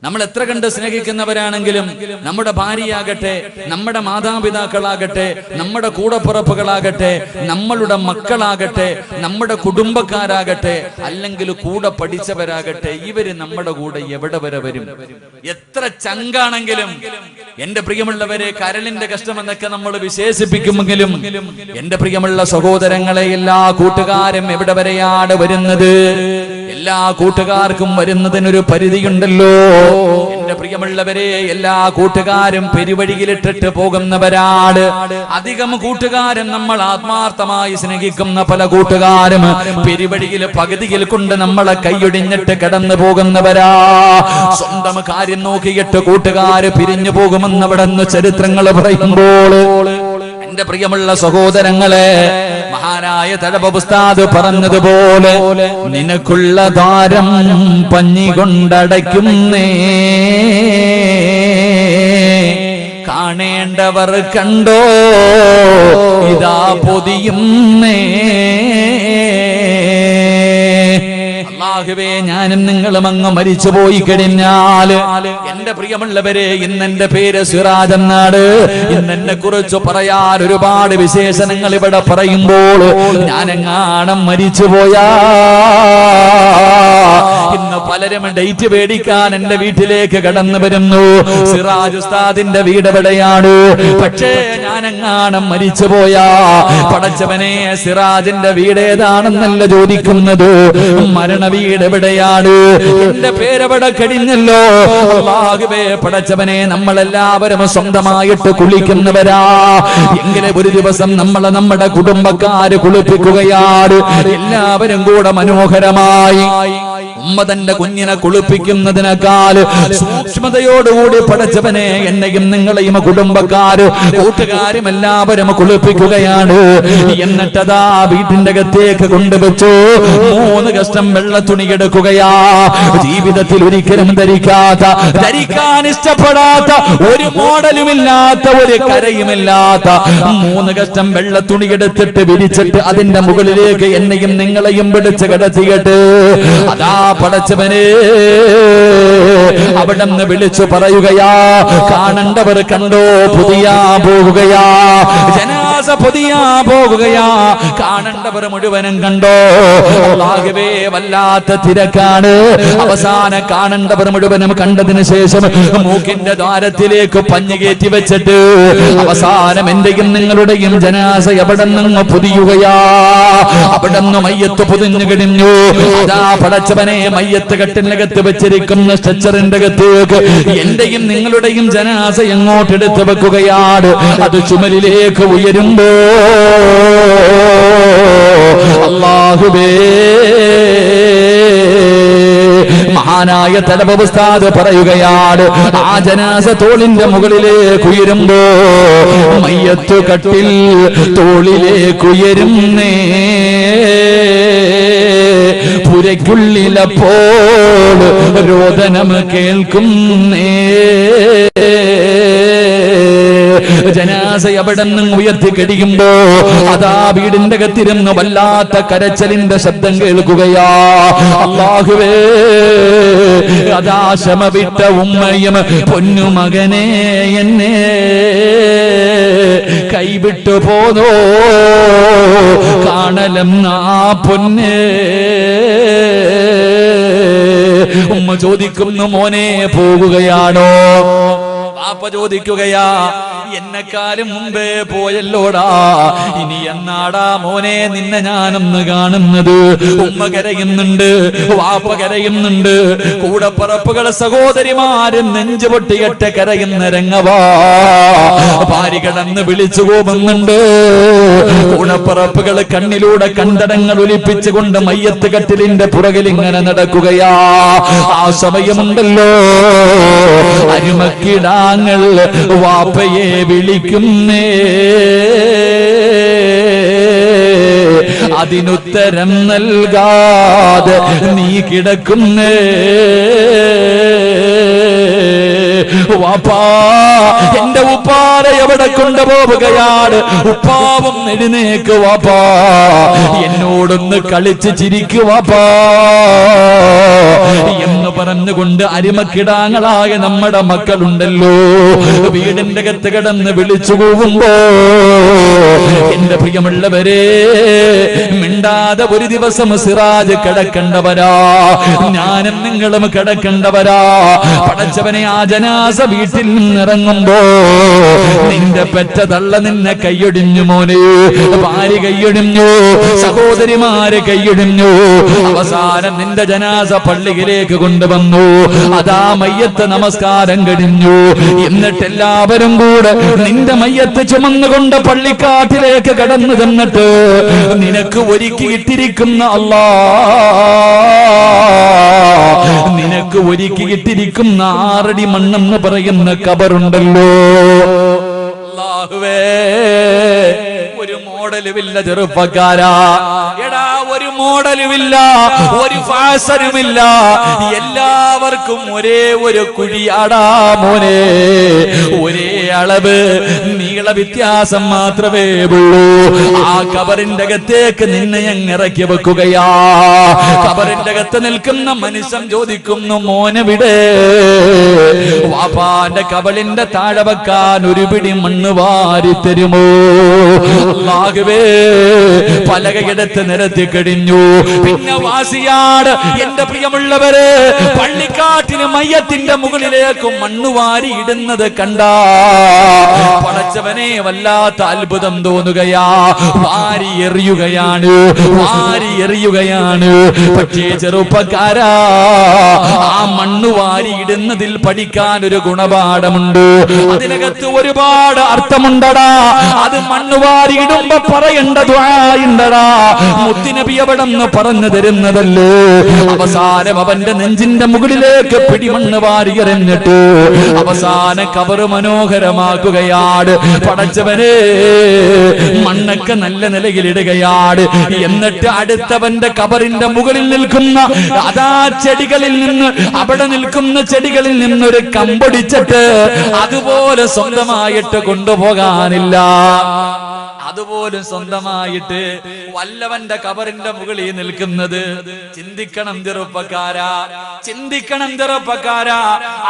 നമ്മൾ എത്ര കണ്ട് സ്നേഹിക്കുന്നവരാണെങ്കിലും നമ്മുടെ ഭാര്യയാകട്ടെ, നമ്മുടെ മാതാപിതാക്കളാകട്ടെ, നമ്മുടെ കൂടപ്പുറപ്പുകളാകട്ടെ, നമ്മളുടെ മക്കളാകട്ടെ, നമ്മുടെ കുടുംബക്കാരാകട്ടെ, അല്ലെങ്കിൽ കൂടെ പഠിച്ചവരാകട്ടെ, ഇവര് നമ്മുടെ കൂടെ എവിടെ വരെ വരും? എത്ര ചങ്കാണെങ്കിലും, എന്റെ പ്രിയമുള്ളവരെ, കരളിന്റെ കഷ്ടമെന്നൊക്കെ നമ്മൾ വിശേഷിപ്പിക്കുമെങ്കിലും എന്റെ പ്രിയമുള്ള സഹോദരങ്ങളെ, എല്ലാ കൂട്ടുകാരും എവിടെ വരെയാണ് വരുന്നത്? എല്ലാ കൂട്ടുകാർക്കും വരുന്നതിനൊരു പരിധിയുണ്ടല്ലോ. എന്റെ പ്രിയമുള്ളവരെ, എല്ലാ കൂട്ടുകാരും പെരുവഴിയിലിട്ടിട്ട് പോകുന്നവരാണ്. അധികം കൂട്ടുകാരും നമ്മൾ ആത്മാർത്ഥമായി സ്നേഹിക്കുന്ന പല കൂട്ടുകാരും പെരുവഴിയിൽ പകുതിയിൽ കൊണ്ട് നമ്മളെ കൈയൊടിഞ്ഞിട്ട് കടന്നു പോകുന്നവരാ. സ്വന്തം കാര്യം നോക്കിയിട്ട് കൂട്ടുകാര് പിരിഞ്ഞു പോകുമെന്ന് അവിടെ നിന്ന് ചരിത്രങ്ങൾ പറയുമ്പോൾ, എന്റെ പ്രിയമുള്ള സഹോദരങ്ങളെ, മഹാനായ തഴവ ഉസ്താദ് പറഞ്ഞതുപോലെ, നിനക്കുള്ള ദ്വാരം പഞ്ഞി കൊണ്ടടയ്ക്കുന്നേ, കാണേണ്ടവർ കണ്ടോ ഇതാ പൊതിയുന്നേ. അല്ലാഹുവേ, ഞാനും നിങ്ങളും അങ്ങ് മരിച്ചു പോയി കഴിഞ്ഞാൽ, എന്റെ പ്രിയമുള്ളവരെ, ഇന്നെന്റെ പേര് സിറാജ് എന്നാണ്. ഇന്നെന്നെ കുറിച്ച് പറയാൻ ഒരുപാട് വിശേഷണങ്ങൾ ഇവിടെ പറയുമ്പോൾ, ഞാനെങ്ങാണം മരിച്ചു പോയാ ഇന്ന് പലരും ഡേറ്റ് പേടിക്കാൻ എന്റെ വീട്ടിലേക്ക് കടന്നു വരുന്നു. സിറാജ് ഉസ്താദിന്റെ വീട് എവിടെയാണ്? പക്ഷേ ഞാനെങ്ങാണം മരിച്ചു പോയാ, പടച്ചവനെ, സിറാജിന്റെ വീട് ഏതാണെന്നല്ല ചോദിക്കുന്നത്, മരണ വീട് എവിടെയാണ്? എന്റെ പേരെവിടെ കഴിഞ്ഞല്ലോ. അല്ലാഹുവേ, പടച്ചവനെ, നമ്മളെല്ലാവരും സ്വന്തമായിട്ട് കുളിക്കുന്നവരാ. എങ്ങനെ ഒരു ദിവസം നമ്മുടെ കുടുംബക്കാര് കുളിപ്പിക്കുകയാണ്. എല്ലാവരും കൂടെ മനോഹരമായി ഉമ്മ തന്റെ കുഞ്ഞിനെ കുളിപ്പിക്കുന്നതിനേക്കാൾ സൂക്ഷ്മതയോടുകൂടി പടച്ചവനെ എന്നെയും നിങ്ങളെയും കുടുംബക്കാര് കൂട്ടുകാരും എല്ലാവരും കുളിപ്പിക്കുകയാണ്. എന്നിട്ടതാ വീട്ടിന്റെ അകത്തേക്ക് കൊണ്ടുവച്ചു 3 കഷ്ടം വെള്ള തുണി എടുക്കുകയാ. ജീവിതത്തിൽ ഒരിക്കലും ധരിക്കാൻ ഇഷ്ടപ്പെടാത്ത, ഒരു മോഡലുമില്ലാത്ത, ഒരു കരയുമില്ലാത്ത 3 കഷ്ടം വെള്ള തുണി എടുത്തിട്ട് വിരിച്ചിട്ട് അതിന്റെ മുകളിലേക്ക് എന്നെയും നിങ്ങളെയും പിടിച്ച് കിടത്തിയിട്ട് അതാ പടച്ചവനെ അവിടെന്ന് വിളിച്ചു പറയുകയാ, കാണണ്ടവർ കണ്ടോ പുതിയാ പോകുകയാ, ജനാസ പുതിയാ പോകുകയാ, കാണണ്ടവർ മുഴുവനും കണ്ടോ. അല്ലാഹുവേ, വല്ലാത്ത തിരക്കാണ്. അവസാനം കാണണ്ടവർ മുഴുവനും കണ്ടതിന് ശേഷം മൂക്കിന്റെ ദ്വാരത്തിലേക്ക് പഞ്ഞു കയറ്റി വെച്ചിട്ട് അവസാനം എന്റെയും നിങ്ങളുടെയും ജനാസ എവിടെ നിന്ന് പുതിയുകയാ. അവിടെ നിന്ന് മയ്യത്ത് പൊതിഞ്ഞു കഴിഞ്ഞു. അതാ പടച്ചവനെ, മയ്യത്ത് കെട്ടിനകത്ത് വെച്ചിരിക്കുന്ന സ്ട്രെച്ചറിന്റെ അകത്തേക്ക് എന്റെയും നിങ്ങളുടെയും ജനാസ എങ്ങോട്ട് എടുത്ത് വെക്കുകയാണ്. അത് ചുമലിലേക്ക് ഉയരുമ്പോ അല്ലാഹുവേ, മഹാനായ തഴവ ഉസ്താദ് പറയുകയാണ്, ആ ജനാസ തോളിന്റെ മുകളിലേക്ക് ഉയരുമ്പോ മയ്യത്ത് കട്ടിൽ തോളിലേക്കുയരുന്നേ. പുരയ്ക്കുള്ളിലപ്പോൾ രോദനം കേൾക്കുന്നേ. ജനാസ എവിടെ നിന്നും ഉയർത്തി കഴിയുമ്പോ അതാ വീടിന്റെ അകത്തിരുന്ന് വല്ലാത്ത കരച്ചലിന്റെ ശബ്ദം കേൾക്കുകയാ. അല്ലാഹുവേ, അതാ ക്ഷമ വിട്ട ഉമ്മയും പൊന്നുമകനെ എന്നെ കൈവിട്ടു പോന്നോ, കാണലം ആ പൊന്നെ. ഉമ്മ ചോദിക്കുന്നു, മോനെ പോകുകയാണോ? പാപ്പ ചോദിക്കുകയാ, എന്നെക്കാലും മുമ്പേ പോയല്ലോടാ, ഇനി എന്നാടാ മോനെ നിന്നെ ഞാനൊന്ന് കാണുന്നത്? ഉമ്മ കരയുന്നുണ്ട്, വാപ്പ കരയുന്നുണ്ട്, കൂടപ്പറപ്പുകളെ സഹോദരിമാരും നെഞ്ചു പൊട്ടികെട്ട് കരയുന്ന രംഗവാ. ഭാര്യ കിടന്ന് വിളിച്ചു പോകുന്നുണ്ട്. കൂടപ്പറപ്പുകൾ കണ്ണിലൂടെ കണ്ടടങ്ങൾ ഒലിപ്പിച്ചുകൊണ്ട് മയ്യത്ത് കട്ടിലിന്റെ പുറകിൽ ഇങ്ങനെ നടക്കുകയാ. ആ സമയമുണ്ടല്ലോ, അരുമക്കിടാങ്ങൾ വാപ്പയെ വിളിക്കുന്നേ. അതിനുത്തരം നൽകാതെ നീ കിടക്കുന്നേ. വാപ്പാ, എന്റെ ഉപ്പാ, ഉപ്പാരെ എവിടെ കൊണ്ടുപോവുകയാണ്. ഉപ്പാവും എഴുന്നേക്ക് വാപ്പാ, എന്നോടൊന്ന് കളിച്ച് ചിരിക്കുവാപ്പാ എന്ന് പറഞ്ഞുകൊണ്ട് അരിമക്കിടാങ്ങളായ നമ്മുടെ മക്കളുണ്ടല്ലോ, വീടിന്റെ അകത്ത് കിടന്ന് വിളിച്ചു പോകുമ്പോ എന്റെ പ്രിയമുള്ളവരെ, മിണ്ടാതെ ഒരു ദിവസം സിറാജ് കിടക്കണ്ടവരാ, ഞാനും നിങ്ങളും കിടക്കണ്ടവരാ. പടച്ചവനെ, ആ ജനാസ വീട്ടിൽ നിന്നിറങ്ങുമ്പോ നിന്റെ പെറ്റ തള്ള നിന്നെ കൈയൊടിഞ്ഞു മോനെ, ഭാര്യ കൈയൊടിഞ്ഞു, സഹോദരിമാര് കൈയൊടിഞ്ഞു. അവസാനം നിന്റെ ജനാസ പള്ളിയിലേക്ക് കൊണ്ടുവന്നു. അതാ മയ്യത്ത് നമസ്കാരം കഴിഞ്ഞു. എന്നിട്ട് എല്ലാവരും കൂടെ നിന്റെ മയ്യത്ത് ചുമന്നുകൊണ്ട് പള്ളിക്കാട്ടിലേക്ക് കടന്നു ചെന്നിട്ട് നിനക്ക് ഒരുക്കിയിട്ടിരിക്കുന്ന അല്ലാ, നിനക്ക് ഒരുക്കിയിട്ടിരിക്കുന്ന 6 അടി മണ്ണെന്ന് പറയുന്ന കബറുണ്ടല്ലോ, അല്ലാഹുവേ, ഒരു മോഡലുമില്ല ചെറുപ്പക്കാരാ. എടാ, ഒരു മോഡലുമില്ല, ഒരു ഫാഷനുമില്ല, എല്ലാവർക്കും ഒരേ ഒരു കുഴിയാടാ മോനെ, ഒരേ അളവ് നീള വ്യത്യാസം മാത്രമേ ഉള്ളൂ. ആ കബറിന്റെ അകത്തേക്ക് നിന്നെ അങ്ങ് ഇറക്കി വെക്കുകയാ. കബറിന്റെ അകത്ത് നിൽക്കുന്ന മനുഷ്യൻ ചോദിക്കുന്നു, മോനെവിടെ? വാപ്പാന്റെ കബളിന്റെ താഴെ വെക്കാൻ ഒരു പിടി മണ്ണ് വാരി തരുമോ? അല്ലാഹുവേ, പലകയെടുത്ത് നിരത്തി കഴിഞ്ഞു. പിന്നെ വാസിയാട്, എന്റെ പ്രിയമുള്ളവരെ, പള്ളിക്കാട്ടിന് മയ്യത്തിന്റെ മുകളിലേക്ക് മണ്ണ് വാരി ഇടുന്നത് കണ്ടാ പടച്ചവനെ വല്ലാത്ത അത്ഭുതം തോന്നുകയാ. വാരി എറിയുകയാണ്, വാരി എറിയുകയാണ്. പക്ഷേ ചെറുപ്പക്കാരാ, ആ മണ്ണ് വാരി ഇടുന്നതിൽ പഠിക്കാൻ ഒരു ഗുണപാഠമുണ്ട്. അതിനകത്ത് ഒരുപാട് അർത്ഥമുണ്ടടാ. അത് മണ്ണ് വാരി ഇടുമ്പോ പറയേണ്ട ദുആയുണ്ടടാ. മുത്തുനബി അവിടെന്ന് പറഞ്ഞു തരുന്നതല്ലേ. അവസാനം അവന്റെ നെഞ്ചിന്റെ മുകളിലേക്ക് പിടിമണ്ണ് വാരി എറിഞ്ഞിട്ട് അവസാനം കബറ് മനോഹരമാക്കുകയാണ്. പടച്ചവനെ, മണ്ണൊക്കെ നല്ല നിലയിലിടുകയാണ്. എന്നിട്ട് അടുത്തവന്റെ കബറിന്റെ മുകളിൽ നിൽക്കുന്ന അതാ ചെടികളിൽ നിന്ന്, അവിടെ നിൽക്കുന്ന ചെടികളിൽ നിന്നൊരു കമ്പൊടിച്ചിട്ട് അതുപോലെ സ്വന്തമായിട്ട് കൊണ്ടുപോകാനില്ല. അതുപോലും സ്വന്തമായിട്ട് വല്ലവന്റെ കബറിന്റെ മുകളിൽ നിൽക്കുന്നത്. ചിന്തിക്കണം ചെറുപ്പക്കാരാ, ചിന്തിക്കണം ചെറുപ്പക്കാരാ.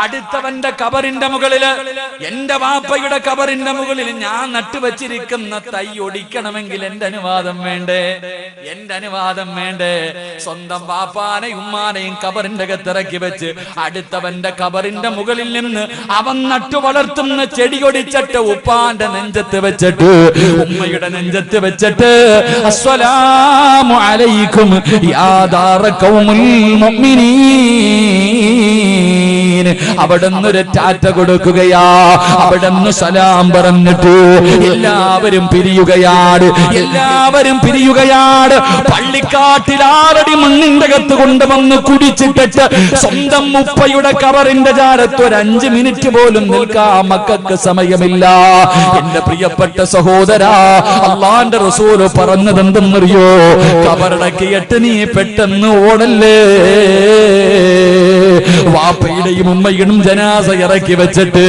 അടുത്തവന്റെ കബറിന്റെ മുകളില്, എന്റെ വാപ്പയുടെ കബറിന്റെ മുകളിൽ ഞാൻ നട്ടുവച്ചിരിക്കുന്ന തൈ ഒടിക്കണമെങ്കിൽ എന്റെ അനുവാദം വേണ്ടേ? എന്റെ അനുവാദം വേണ്ടേ? സ്വന്തം വാപ്പാനെയും ഉമ്മാനെയും കബറിന്റെ അകത്തിറക്കി വെച്ച് അടുത്തവന്റെ കബറിന്റെ മുകളിൽ നിന്ന് അവൻ നട്ടു വളർത്തുന്ന ചെടി ഒടിച്ചിട്ട് ഉപ്പാന്റെ നെഞ്ചത്ത് വെച്ചിട്ട് ഉമ്മയുടെ നെഞ്ചത്ത് വെച്ചിട്ട് അസ്സലാമു അലൈക്കും യാ ദാറ ഖൗമുൽ മുഅ്മിനീൻ, അവിടുന്ന് ഒരു ടാറ്റ കൊടുക്കുകയാ. അവിടുന്ന് സലാം പറഞ്ഞിട്ട് എല്ലാവരും പിരിയുകയാണ്, എല്ലാവരും പിരിയുകയാണ്. പള്ളിക്കാട്ടിൽ 6 അടി മണ്ണിന്റെ അകത്ത് കൊണ്ടുവന്ന് കുടിച്ചിട്ടിട്ട് സ്വന്തം ഉപ്പയുടെ കബറിന്റെ ചാരത്ത് ഒരു 5 മിനിറ്റ് പോലും നിൽക്കാൻ മക്കൾക്ക് സമയമില്ല. എന്റെ പ്രിയപ്പെട്ട സഹോദരാ, അള്ളാന്റെ റസൂല് പറഞ്ഞത് എന്തെന്നറിയോ? കബറടക്കിയിട്ട് നീ പെട്ടെന്ന് ഓടല്ലേ. വാപ്പയുടെയും ഉമ്മയുടെയും ജനാസ ഇറക്കി വെച്ചിട്ട്,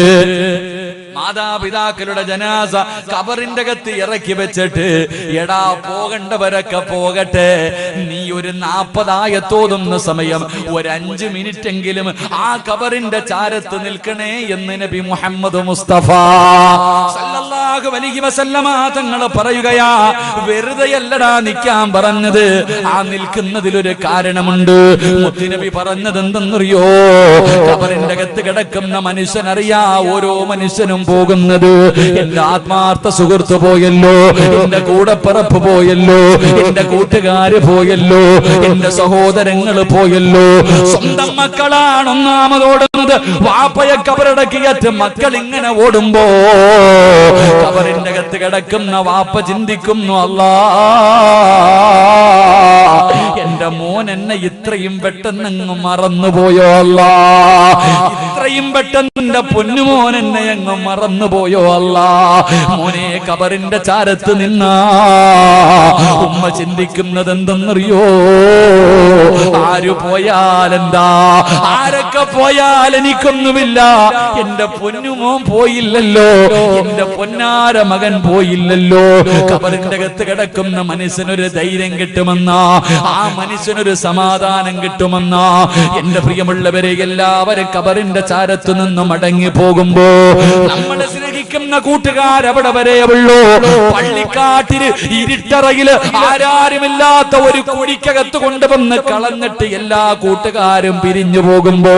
മാതാപിതാക്കളുടെ ജനാസ കബറിന്റെ അകത്ത് ഇറക്കി വെച്ചിട്ട്, എടാ പോകേണ്ടവരൊക്കെ പോകട്ടെ, നീ ഒരു 40 ആയത്തോതുന്ന സമയം ഒരു 5 മിനിറ്റ് എങ്കിലും ആ കബറിന്റെ ചാരത്ത് നിൽക്കണേ എന്ന് നബി മുഹമ്മദ് മുസ്തഫ സല്ലല്ലാഹു അലൈഹി വസല്ലമ തങ്ങൾ പറയുകയാ. വെറുതെയല്ലടാ നിൽക്കാൻ പറഞ്ഞത്, ആ നിൽക്കുന്നതിലൊരു കാരണമുണ്ട്. മുത്തുനബി പറഞ്ഞത് എന്തെന്നറിയോ? കബറിന്റെ അകത്ത് കിടക്കുന്ന മനുഷ്യനറിയാ ഓരോ മനുഷ്യനും പോകുന്നത്. എന്റെ ആത്മാർത്ഥ സുഹൃത്ത് പോയല്ലോ, എന്റെ കൂടപ്പിറപ്പ് പോയല്ലോ, എന്റെ കൂട്ടുകാര് പോയല്ലോ, എന്റെ സഹോദരങ്ങൾ പോയല്ലോ. സ്വന്തം മക്കളാണ് ഒന്നാമത് ഓടുന്നത്. വാപ്പയെ കബറടക്കിയറ്റ് മക്കൾ ഇങ്ങനെ ഓടുമ്പോ കബറിന്റെ അകത്ത് കിടക്കുന്ന വാപ്പ ചിന്തിക്കുന്നു, അല്ലാ, എന്റെ മോൻ എന്നെ ഇത്രയും പെട്ടെന്ന് മറന്നുപോയോ അല്ലാ, ഇത്രയും പെട്ടെന്ന് എന്റെ പൊന്നുമോൻ എന്നെ അങ്ങ് മറന്നുപോയോ അല്ലാ. മോനെ ഖബറിന്റെ ചാരത്ത് നിന്നാ ഉമ്മ ചിന്തിക്കുന്നത് എന്തെന്നറിയോ? ആര് പോയാലെന്താ, ആരൊക്കെ പോയാൽ എനിക്കൊന്നുമില്ല, എന്റെ പൊന്നുമോൻ പോയില്ലല്ലോ, എന്റെ പൊന്നാര മകൻ പോയില്ലല്ലോ. ഖബറിന്റെ അകത്ത് കിടക്കുന്ന മനുഷ്യനൊരു ധൈര്യം കിട്ടുമെന്നാ, ആ മനുഷ്യനൊരു സമാധാനം കിട്ടുമെന്നാ. എന്റെ പ്രിയമുള്ളവരെ, എല്ലാവരും ഖബറിന്റെ ചാരത്തു നിന്ന് മടങ്ങി പോകുമ്പോ നമ്മളെ സ്നേഹിക്കുന്ന കൂട്ടുകാരവിടെ വരെ ഉള്ളൂ. പള്ളിക്കാട്ടില് ഇരുട്ടറയില് ആരാരുമില്ലാത്ത ഒരു കുഴിക്കകത്ത് കൊണ്ടുവന്ന് കളഞ്ഞിട്ട് എല്ലാ കൂട്ടുകാരും പിരിഞ്ഞു പോകുമ്പോ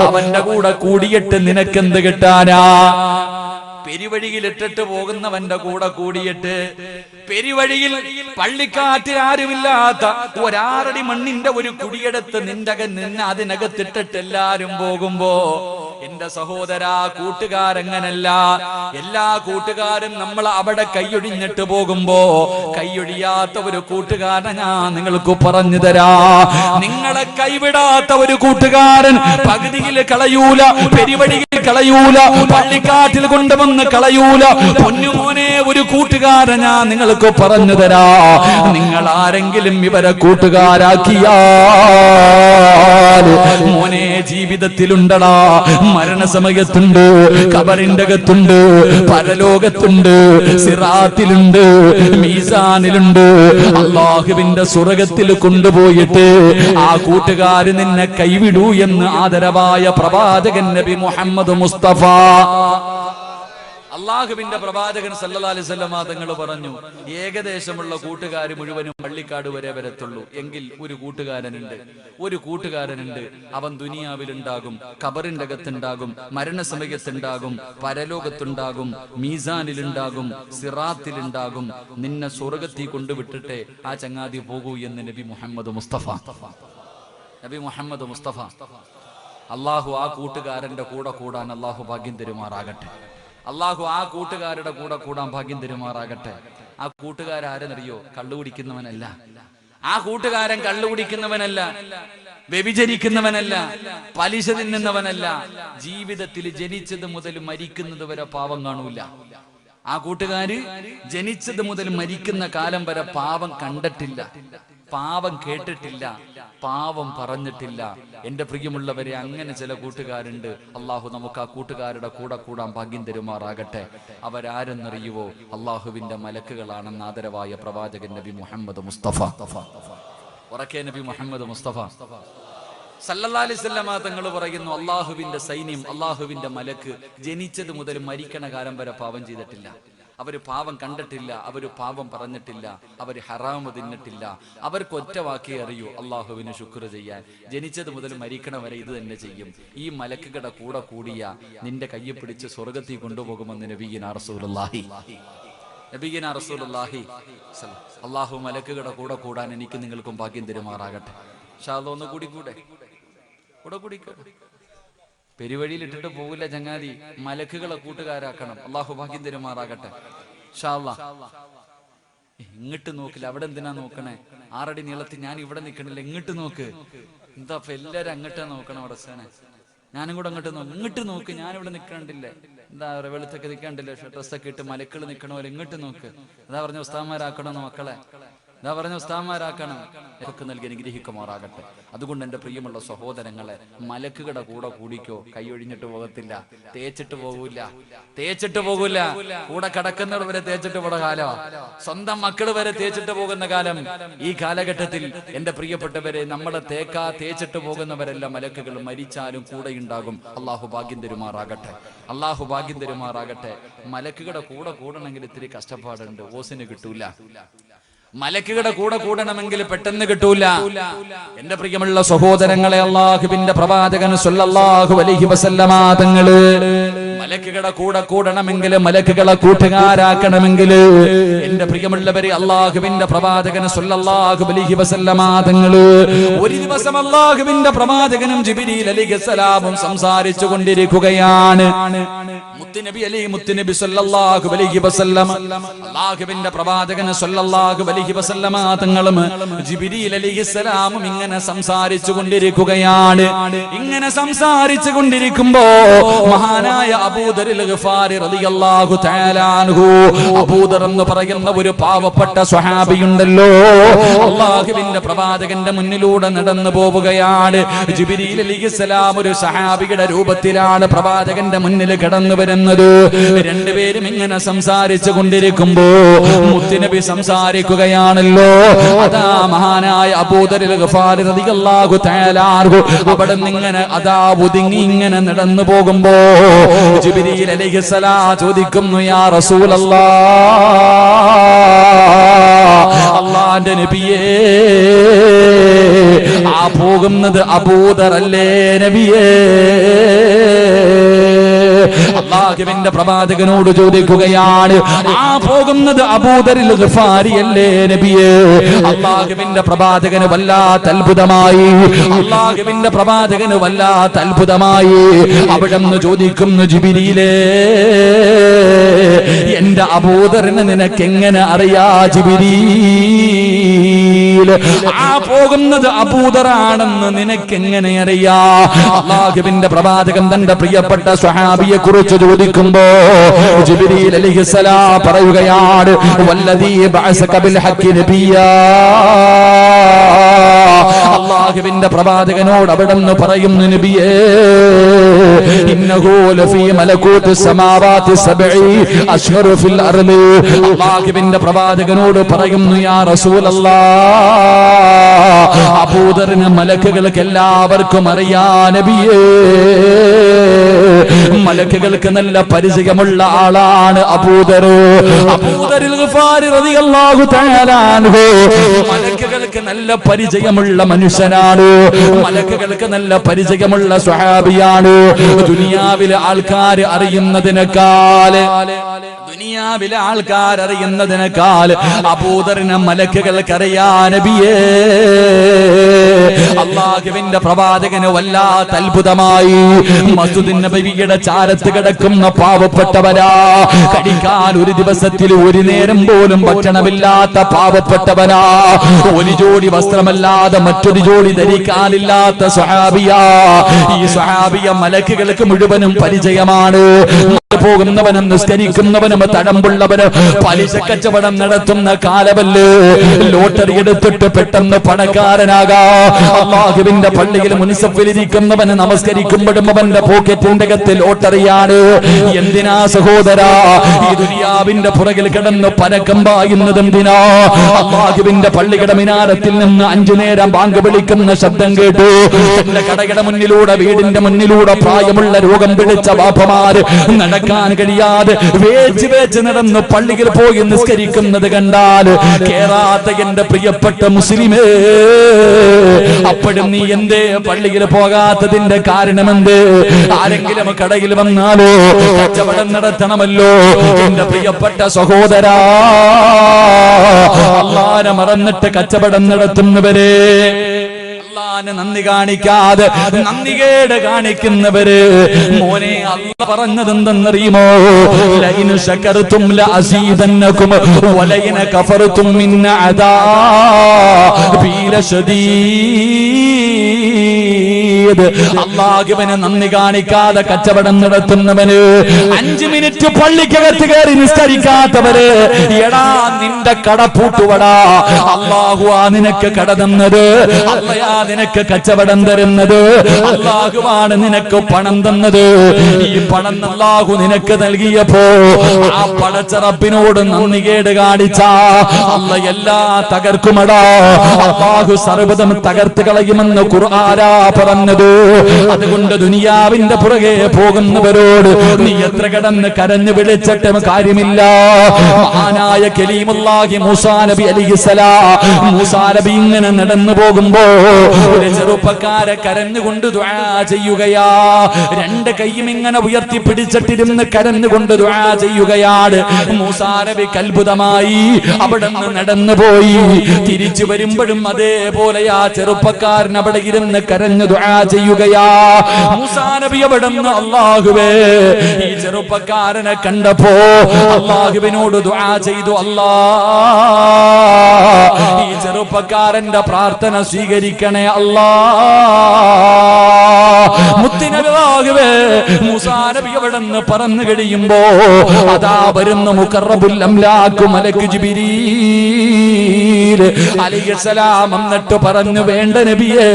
അവന്റെ കൂടെ കൂടിയിട്ട് നിനക്കെന്ത് കിട്ടാനാ? പെരുവഴിയിൽ ഇട്ടിട്ട് പോകുന്നവന്റെ കൂടെ കൂടിയിട്ട് പെരുവഴിയിൽ പള്ളിക്കാറ്റിൽ ആരുമില്ലാത്ത ഒരാറടി മണ്ണിന്റെ ഒരു കുടിയെടുത്ത് നിന്നെ അതിനകത്തിട്ടിട്ട് എല്ലാരും പോകുമ്പോ എന്റെ സഹോദരാ, കൂട്ടുകാരങ്ങനല്ല. എല്ലാ കൂട്ടുകാരും നമ്മൾ അവിടെ കൈയൊഴിഞ്ഞിട്ട് പോകുമ്പോ കൈയൊഴിയാത്ത ഒരു കൂട്ടുകാരനെ ഞാൻ നിങ്ങൾക്ക് പറഞ്ഞു തരാ. നിങ്ങളെ കൈവിടാത്ത ഒരു കൂട്ടുകാരൻ പകുതിയിൽ കളയൂല, പെരുവഴിയിൽ കളയൂല, പള്ളിക്കാറ്റിൽ കൊണ്ടുവന്ന് കളയൂല. പൊന്നുമോനെ, ഒരു കൂട്ടുകാരൻ ഞാൻ നിങ്ങൾക്ക് പറഞ്ഞു തരാ. നിങ്ങൾ ആരെങ്കിലും ഇവരെ കൂട്ടുകാരാക്കിയാൽ മോനെ ജീവിതത്തിലുണ്ടടാ, മരണസമയത്തുണ്ട്, ഖബറിന്റെ അകത്തുണ്ട്, പരലോകത്തുണ്ട്, സിറാത്തിലുണ്ട്, മീസാനിലുണ്ട്. അല്ലാഹുവിന്റെ സ്വർഗ്ഗത്തിൽ കൊണ്ടുപോയിട്ട് ആ കൂട്ടുകാര് നിന്നെ കൈവിടൂ എന്ന് ആദരവായ പ്രവാചകൻ നബി മുഹമ്മദ് മുസ്തഫ, അള്ളാഹുവിന്റെ പ്രവാചകൻ സല്ലല്ലാഹു അലൈഹി വസല്ലം തങ്ങൾ പറഞ്ഞു, ഏകദേശമുള്ള കൂട്ടുകാർ മുഴുവനും പള്ളിക്കാട് വരെ വരത്തുള്ളൂ. എങ്കിൽ ഒരു കൂട്ടുകാരനുണ്ട്, അവൻ ദുനിയാവിലുണ്ടാകും, ഖബറിന്റെ അകത്തുണ്ടാകും, മരണസമയത്തുണ്ടാകും, പരലോകത്തുണ്ടാകും, മീസാനിലുണ്ടാകും, സിറാത്തിലുണ്ടാകും. നിന്നെ സ്വർഗ്ഗത്തിൽ കൊണ്ടുവിട്ടിട്ടേ ആ ചങ്ങാതി പോകൂ എന്ന് നബി മുഹമ്മദ് മുസ്തഫ. അള്ളാഹു ആ കൂട്ടുകാരന്റെ കൂടെ കൂടാൻ അള്ളാഹു ഭാഗ്യം തരുമാറാകട്ടെ. അള്ളാഹു ആ കൂട്ടുകാരുടെ കൂടെ കൂടാൻ ഭാഗ്യം തരുമാറാകട്ടെ. ആ കൂട്ടുകാരെന്നറിയോ? കള്ളുകുടിക്കുന്നവനല്ല. ആ കൂട്ടുകാരൻ കള്ളുകുടിക്കുന്നവനല്ല, വ്യഭിചരിക്കുന്നവനല്ല, പലിശ തിന്നുന്നവനല്ല. ജീവിതത്തിൽ ജനിച്ചത് മുതൽ മരിക്കുന്നത് വരെ പാവം കാണൂല. ആ കൂട്ടുകാര് ജനിച്ചത് മുതൽ മരിക്കുന്ന കാലം വരെ പാവം കണ്ടിട്ടില്ല, പാവം കേട്ടിട്ടില്ല, പാവം പറഞ്ഞിട്ടില്ല. എന്റെ പ്രിയമുള്ളവരെ, അങ്ങനെ ചില കൂട്ടുകാരുണ്ട്. അള്ളാഹു നമുക്ക് ആ കൂട്ടുകാരുടെ കൂടെ കൂടാൻ ഭാഗ്യം തരുമാറാകട്ടെ. അവരാരെന്നറിയുവോ? അള്ളാഹുവിന്റെ മലക്കുകളാണെന്ന് ആദരവായ പ്രവാചകൻ നബി മുഹമ്മദ് മുസ്തഫ. ഉറക്കെ നബി മുഹമ്മദ് മുസ്തഫ സല്ലല്ലാഹു അലൈഹി വസല്ലം തങ്ങൾ പറയുന്നു, അള്ളാഹുവിന്റെ സൈന്യം, അള്ളാഹുവിന്റെ മലക്ക് ജനിച്ചത് മുതൽ മരിക്കണ കാലം വരെ പാവം ചെയ്തിട്ടില്ല. അവര് പാവം കണ്ടിട്ടില്ല, അവര് പാവം പറഞ്ഞിട്ടില്ല, അവര് ഹറാമ് തിന്നിട്ടില്ല. അവർക്ക് ഒറ്റ വാക്കേ അറിയൂ, അള്ളാഹുവിന് ശുക്ർ ചെയ്യാൻ. ജനിച്ചത് മുതൽ മരിക്കണ വരെ ഇത് തന്നെ ചെയ്യും. ഈ മലക്കുകളുടെ കൂടെ കൂടിയ നിന്റെ കയ്യെ പിടിച്ച് സ്വർഗ്ഗത്തിൽ കൊണ്ടുപോകുമെന്ന് നബിയിനാ റസൂലുള്ളാഹി. അള്ളാഹു മലക്കുകളുടെ കൂടെ കൂടാൻ എനിക്ക് നിങ്ങൾക്കും ഭാഗ്യം തരുമാറാകട്ടെ. ഇൻഷാ അല്ലാഹ് ഒന്ന് കൂടെ പെരുവഴിയിൽ ഇട്ടിട്ട് പോകില്ല ചങ്ങാതി, മലക്കുകളെ കൂട്ടുകാരാക്കണം. അള്ളാഹു ഭാഗ്യം തരുമാറാകട്ടെ. ഇൻഷാ അല്ലാഹ്. ഇങ്ങോട്ട് നോക്കില്ല, അവിടെ എന്തിനാ നോക്കണേ? 6 അടി നീളത്തിൽ ഞാൻ ഇവിടെ നിൽക്കണില്ല, ഇങ്ങോട്ട് നോക്ക്. എന്താ എല്ലാരും അങ്ങോട്ടാ നോക്കണം? അവിടെ ഞാനും കൂടെ അങ്ങോട്ട് നോക്കും. ഇങ്ങോട്ട് നോക്ക്, ഞാനിവിടെ നിൽക്കണ്ടില്ലേ? എന്താ വെളുത്തൊക്കെ നിൽക്കണ്ടില്ലേ? ഡ്രസ്സൊക്കെ ഇട്ട് മലക്കൾ നിൽക്കണ പോലെ ഇങ്ങോട്ട് നോക്ക്. അതാ പറഞ്ഞ ഉസ്താദ്മാരാക്കണമെന്ന് മക്കളെ, എന്താ പറഞ്ഞ ഉസ്താദ്മാരാക്കണം. ഒക്കെ നൽകി അനുഗ്രഹിക്കുമാറാകട്ടെ. അതുകൊണ്ട് എന്റെ പ്രിയമുള്ള സഹോദരങ്ങളെ, മലക്കുകളുടെ കൂടെ കൂടിക്കോ. കൈയൊഴിഞ്ഞിട്ട് പോകത്തില്ല, തേച്ചിട്ട് പോകൂല. കൂടെ കിടക്കുന്നവർ വരെ തേച്ചിട്ട് പോണ കാലം, സ്വന്തം മക്കൾ വരെ തേച്ചിട്ട് പോകുന്ന കാലം. ഈ കാലഘട്ടത്തിൽ എന്റെ പ്രിയപ്പെട്ടവരെ, നമ്മളെ തേച്ചിട്ട് പോകുന്നവരെല്ലാം മലക്കുകൾ മരിച്ചാലും കൂടെ ഉണ്ടാകും. അള്ളാഹു ഭാഗ്യം തരുമാറാകട്ടെ. മലക്കുകളുടെ കൂടെ കൂടണമെങ്കിൽ ഇത്തിരി കഷ്ടപ്പാടുണ്ട്, ഓസിന് കിട്ടൂല. മലക്കുകളുടെ കൂടെ കൂടണമെങ്കിൽ പെട്ടെന്ന് കിട്ടൂല. എന്റെ പ്രിയമുള്ള സഹോദരങ്ങളെ, അല്ലാഹുവിന്റെ പ്രവാചകൻ സല്ലല്ലാഹു അലൈഹി വസല്ലമ തങ്ങള് മലക്കുകളുടെ കൂടെ കൂടണമെങ്കിൽ, മലക്കുകളെ കൂട്ടുകാരാക്കണമെങ്കിൽ, എന്റെ പ്രിയമുള്ളവരെ, അല്ലാഹുവിന്റെ പ്രവാചകൻ സല്ലല്ലാഹു അലൈഹി വസല്ലമ തങ്ങള് ഒരു ദിവസം അല്ലാഹുവിന്റെ പ്രവാചകനും ജിബ്രീൽ അലൈഹിസ്സലാമും സംസാരിച്ചു കൊണ്ടിരിക്കുകയാണ്. മുത്തുനബി സല്ലല്ലാഹു അലൈഹി വസല്ലം അല്ലാഹുവിന്റെ പ്രവാചകൻ സല്ലല്ലാഹു അലൈഹി വസല്ലമ തങ്ങളും ജിബ്രീൽ അലൈഹിസ്സലാമും ഇങ്ങനെ സംസാരിച്ചു കൊണ്ടിരിക്കുകയാണ്. ഇങ്ങനെ സംസാരിച്ചു കൊണ്ടിരിക്കുമ്പോ മഹാനായ അബൂദറിൽ ഗഫാരി റളിയല്ലാഹു തആല അൻഹു, അബൂദർ എന്ന് പറയുന്ന ഒരു പാവപ്പെട്ട സ്വഹാബിയുണ്ടല്ലോ, അല്ലാഹുവിന്റെ പ്രവാചകന്റെ മുന്നിലൂടെ നടന്നു പോവുകയാണ്. ജിബ്രീൽ അലൈഹിസ്സലാം ഒരു സഹാബിയുടെ രൂപത്തിലാണ് പ്രവാചകന്റെ മുന്നിൽ കടന്നു വരുന്നത്. രണ്ടുപേരും ഇങ്ങനെ സംസാരിച്ചു കൊണ്ടിരിക്കുമ്പോ മുത്തുനബി സംസാരിക്കുകയാണല്ലോ. അതാ മഹാനായ അബൂദറിൽ ഗഫാരി റളിയല്ലാഹു തആല അൻഹു അവിടെ ഇങ്ങനെ അതാ ഒതുങ്ങി ഇങ്ങനെ നടന്നു പോകുമ്പോ ജിബ്രീൽ അലൈഹിസ്സലാം ചോദിക്കുന്നു, യാ റസൂലല്ലാഹ്, അല്ലാഹുവിന്റെ നബിയേ, ആ പോകുന്നത് അബൂദർ അല്ലേ നബിയേ? അല്ലാഹുവിന്റെ പ്രവാചകനോട് ചോദിക്കുകയാണ്, ആ പോകുന്നത് അബൂദറിൽ ഗഫാരി അല്ലേ നബിയേ? അല്ലാഹുവിന്റെ പ്രവാചകന് വല്ലാത്ത അത്ഭുതമായി. അല്ലാഹുവിന്റെ പ്രവാചകന് വല്ലാത്ത അത്ഭുതമായി. അവിടെന്ന് ചോദിക്കുന്നു, ജിബ്രീലേ, എന്റെ അബൂദറിനെ നിനക്ക് എങ്ങനെ അറിയാ ജിബ്രീൽ? ആ പോകുന്നത് അബൂദറാണെന്ന് നിനക്ക് എങ്ങനെ അറിയാ? അല്ലാഹുവിന്റെ പ്രവാചകൻ തന്റെ പ്രിയപ്പെട്ട സ്വഹാബിയെ കുറിച്ച് ചോദിക്കുമ്പോ ജിബ്രീൽ അലൈഹിസ്സലാം പറയുകയാണ്, വല്ലദീ ബഅസക ബിൽ ഹഖ് നബിയാ. അല്ലാഹുവിന്റെ പ്രവാചകനോട് അവിടെന്ന് പറയുന്നു, നബിയേ, ഇന്നഹു ലഫീ മലകൂതി സമാവാതി സബ്ഇ അശ്ഹറു ഫിൽ അർളി. അല്ലാഹുവിന്റെ പ്രവാചകനോട് പറയുന്നു, യാ റസൂലല്ലാഹ്, അബൂദറിന് മലക്കുകൾക്ക് എല്ലാവർക്കും അറിയാ നബിയേ. മലക്കുകൾക്ക് നല്ല പരിചയമുള്ള ആളാണ് അബൂദർ. അബൂദറിൽ ഗഫാരി റളിയല്ലാഹു തആല അൻഹു മലക്കുകൾക്ക് നല്ല പരിചയമുള്ള മനുഷ്യനാണ്. മലക്കുകൾക്ക് നല്ല പരിചയമുള്ള സ്വഹാബിയാണ്. ദുനിയാവിലെ ആൾക്കാർ അറിയുന്നതിനേക്കാൾ അബൂദറിനെ മലക്കുകൾക്ക് അറിയാ നബിയേ. അല്ലാഹുവിന്റെ പ്രവാചകന് വല്ലാത്ത അത്ഭുതമായി. മസ്ജിദുൻ നബവിയുടെ ചാരത്ത് കിടക്കുന്ന പാവപ്പെട്ടവരാ, കഴിക്കാൻ ഒരു ദിവസത്തിൽ ഒരു നേരം പോലും ഭക്ഷണമില്ലാത്ത പാവപ്പെട്ടവനാ, ഒരു ജോഡി വസ്ത്രമല്ലാതെ മറ്റൊരു ജോഡി ധരിക്കാനില്ലാത്ത സ്വഹാബിയാ. ഈ സ്വഹാബിയ മലക്കുകൾക്ക് മുഴുവനും പരിചയമാണ്. പോകുന്നവനും നിസ്കരിക്കുന്നവനും തടമ്പുള്ളവനും പലിശ കച്ചവടം നടത്തുന്ന കാലമല്ലേ. ലോട്ടറി എടുത്തിട്ട് പെട്ടെന്ന് പണക്കാരനാകാ. അല്ലാഹുവിന്റെ പള്ളിയിൽ മുനിസിപ്പലിരിക്കുന്നവന് നമസ്കരിക്കുമ്പോഴും അവന്റെ പോക്കറ്റിന്റെ അകത്ത് ലോട്ടറിയാണ്. എന്തിനാ സഹോദരാ ഈ ദുനിയാവിന്റെ പുറകിൽ കിടന്ന് പരക്കം പായുന്നത് എന്തിനാ? അല്ലാഹുവിന്റെ പള്ളിയുടെ മിനാരത്തിൽ നിന്ന് 5 നേരം ബാങ്ക് വിളിക്കുന്ന ശബ്ദം കേട്ടു. എന്റെ കടയുടെ മുന്നിലൂടെ, വീടിന്റെ മുന്നിലൂടെ പ്രായമുള്ള രോഗം പിടിച്ച ബാപ്പമാര് നടക്കാൻ കഴിയാതെ വേച്ച് നടന്ന് പള്ളിയിൽ പോയി നിസ്കരിക്കുന്നത് കണ്ടാൽ കേറാത്ത എന്റെ പ്രിയപ്പെട്ട മുസ്ലിമേ, അപ്പോഴും നീ എന്തേ പള്ളിയിൽ പോകാത്തതിന്റെ കാരണമെന്ത്? ആരെങ്കിലും കടയിൽ വന്നാലോ കച്ചവടം നടത്തണമല്ലോ. എന്റെ പ്രിയപ്പെട്ട സഹോദരാ, അല്ലാഹുവിനെ മറന്നിട്ട് കച്ചവടം നടത്തുന്നവരെ, അല്ലാഹുവിനെ നന്ദി കാണിക്കാതെ നന്ദികേട് കാണിക്കുന്നവര്, മോനെ അല്ലാഹു പറഞ്ഞത് എന്തെന്നറിയുമോ? ലഇൻ ശകർതും ലഅസീദന്നകും വലഇൻ കഫർതും മിൻ അദാബി ലശദീദ്. അല്ലാഹുവിനെ നന്ദി കാണിക്കാതെ കച്ചവടം നടത്തുന്നവന്, 5 മിനിറ്റ് പള്ളിക്കകത്ത് കയറി നിസ്കരിക്കാത്തവര്, എടാ നിന്റെ കട പൂട്ടുവടാ. അല്ലാഹുവാ നിനക്ക് കട തന്നത്, അല്ലാഹുവാ നിനക്ക് കച്ചവടം തരുന്നത്, അല്ലാഹുവാണ് നിനക്ക് പണം തന്നത്. ഈ പണം അല്ലാഹു നിനക്ക് നൽകിയപ്പോ ആ പടച്ചറപ്പിനോട് നന്ദികേട് കാണിച്ച അല്ലാഹു എല്ലാം തകർക്കുമടാ. അല്ലാഹു സർവ്വതും തകർത്ത് കളയുമെന്ന് ഖുർആനാ പറഞ്ഞത്. അതുകൊണ്ട് ദുനിയാവിന്റെ പുറകെ പോകുന്നവരോട് നീ എത്ര കടന്ന് കരഞ്ഞു വിളിച്ചിട്ടും കാര്യമില്ല. മഹാനായ കലീമുല്ലാഹി മൂസാ നബി അലൈഹിസ്സലാം, മൂസാ നബി ഇങ്ങനെ നടന്നു പോകുമ്പോ ഒരു ചെറുപ്പക്കാരെ കരഞ്ഞുകൊണ്ട് ദുആ ചെയ്യുകയാ. 2 കൈയും ഇങ്ങനെ ഉയർത്തി പിടിച്ചിട്ടിരുന്ന് കരഞ്ഞുകൊണ്ട് ദുആ ചെയ്യുകയാണ്. മൂസാ നബി അത്ഭുതമായി അവിടെ നിന്ന് നടന്നു പോയി. തിരിച്ചു വരുമ്പോഴും അതേപോലെ ആ ചെറുപ്പക്കാരൻ അവിടെ ഇരുന്ന് കരഞ്ഞു ദുആ ചെയ്യുകയാ. മൂസാ നബി അവിടുന്ന് അല്ലാഹുവേ ഈ ചെറുപ്പക്കാരനെ കണ്ടപ്പോ അല്ലാഹുവിനോട് ദുആ ചെയ്തു, അല്ലാ ഈ ചെറുപ്പക്കാരന്റെ പ്രാർത്ഥന സ്വീകരിക്കണേ അല്ലാ. മുത്തുനബിയാകവേ മൂസാ നബി അവിടുന്ന് പറന്നു കഴിയുമ്പോ അതാ വരുന്ന മുഖറബുൽ അംലാഖ് മലക്ക് ജിബ്രീൽ അലൈഹിസ്സലാം എന്നിട്ട് പറഞ്ഞു, വേണ്ട നബിയേ,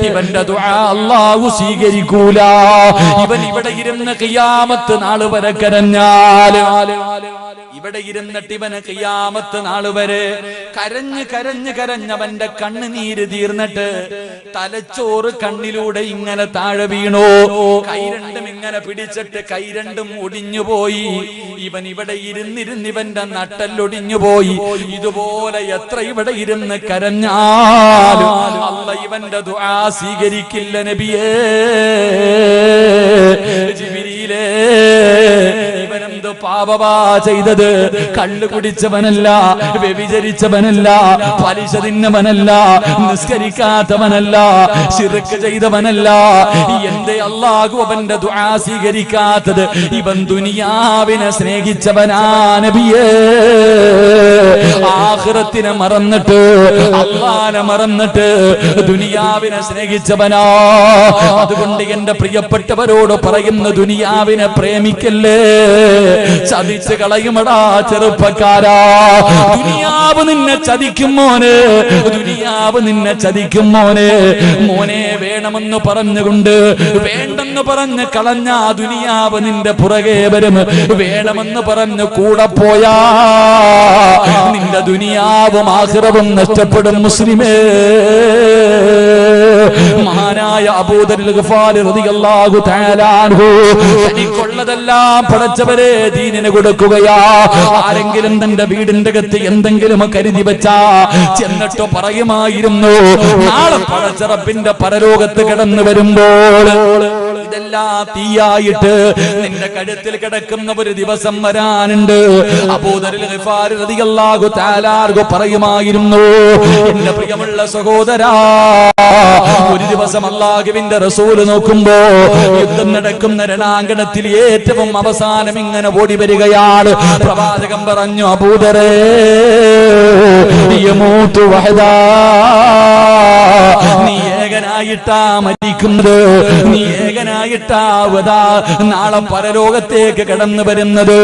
ഇവന്റെ ദുആ അല്ലാഹു സ്വീകരിക്കൂല. ഇവൻ ഇവിടെ ഇരുന്ന് ഖിയാമത്ത് നാൾ വരെ കരഞ്ഞാൽ, ഇവിടെ ഇരുന്നിട്ട് ഇവന് ഖിയാമത്ത് നാൾ വരെ കരഞ്ഞ് കരഞ്ഞ് കരഞ്ഞവന്റെ കണ്ണുനീര് തീർന്നിട്ട് തലച്ചോറ് കണ്ണിലൂടെ ഇങ്ങനെ താഴെ വീണു. കൈ രണ്ടും ഇങ്ങനെ പിടിച്ചിട്ട് കൈ രണ്ടും ഒടിഞ്ഞുപോയി. ഇവൻ ഇവിടെ ഇരുന്നിരുന്ന് ഇവന്റെ നട്ടല്ലൊടിഞ്ഞുപോയി. ഇതുപോലെ എത്ര ഇവിടെ ഇരുന്ന് കരഞ്ഞാലും അല്ലാഹ് ഇവന്റെ ദുആ സ്വീകരിക്കില്ല നബിയേ. ജിബ്രീലേ, ഇവനെന്ത് പാപമാ ചെയ്തത്? കള്ളു കുടിച്ചവനല്ല, വ്യഭിചരിച്ചവനല്ല, പലിശ തിന്നവനല്ല, നിസ്കരിക്കാത്തവനല്ല, ശിർക്ക് ചെയ്തവനല്ല. എന്തേ അല്ലാഹു അവന്റെ ദുആ സ്വീകരിക്കാത്തത്? ഇവൻ ദുനിയാവിനെ സ്നേഹിച്ചവനാ നബിയേ. ആഖിറത്തിനെ മറന്നിട്ട്, അല്ലാഹനെ മറന്നിട്ട് ദുനിയാവിനെ സ്നേഹിച്ചവനാ. അതുകൊണ്ട് എന്റെ പ്രിയപ്പെട്ടവരോട് പറയുന്ന, ദുനിയാവിനെ പ്രേമിക്കല്ലേ, ചതിച്ച് കളയുമടാ ചെറുപ്പക്കാരാ. ദുനിയാവ് നിന്നെ ചതിക്കും മോനെ, ദുനിയാവ് നിന്നെ ചതിക്കും മോനെ. മോനെ വേണമെന്ന് പറഞ്ഞുകൊണ്ട് വേണ്ടെന്ന് പറഞ്ഞ് കളഞ്ഞ ദുനിയാവ് നിന്റെ പുറകെ വരും. വേണമെന്ന് പറഞ്ഞ് കൂടെ പോയാ നിന്റെ ദുനിയാവും ആഖിറവും നഷ്ടപ്പെടും മുസ്ലിമേ. മഹാനായ അബൂദർ ഗഫാരി റളിയല്ലാഹു തആല അൻഹു തനിക്കുള്ളതെല്ലാം പടച്ചവരെ ദീനിന് കൊടുക്കുകയാ. ആരെങ്കിലും തന്റെ വീടിന്റെ അകത്ത് എന്തെങ്കിലും കരുതി വെച്ചാ ചെന്നിട്ട് പറയുമായിരുന്നു, നാളെ പടച്ചറപ്പിന്റെ പരലോകത്ത് കടന്നു വരുമ്പോൾ ഇതെല്ലാം തീയായിട്ട് നിന്റെ കഴുത്തിൽ കിടക്കുന്ന ഒരു ദിവസം വരാനുണ്ട്. അബൂദർ ഗഫാരി റളിയല്ലാഹു തആല അൻഹു പറയുമായിരുന്നു, എന്റെ പ്രിയമുള്ള സഹോദരാ, ഒരു ദിവസം അല്ലാഹുവിന്റെ റസൂല് നോക്കുമ്പോ യുദ്ധം നടക്കുന്ന രണാങ്കണത്തിൽ ഏറ്റവും അവസാനം ഇങ്ങനെ ഓടി വരികയാണ്. പ്രവാചകൻ പറഞ്ഞു, അബൂദരേ, യമൂതു വഹദാ, നീ ഏകനായിട്ടാ മരിക്കുന്നത്, നീ ഏകനായിട്ടാ നാളെ പരലോകത്തേക്ക് കടന്നു വരുന്നത്.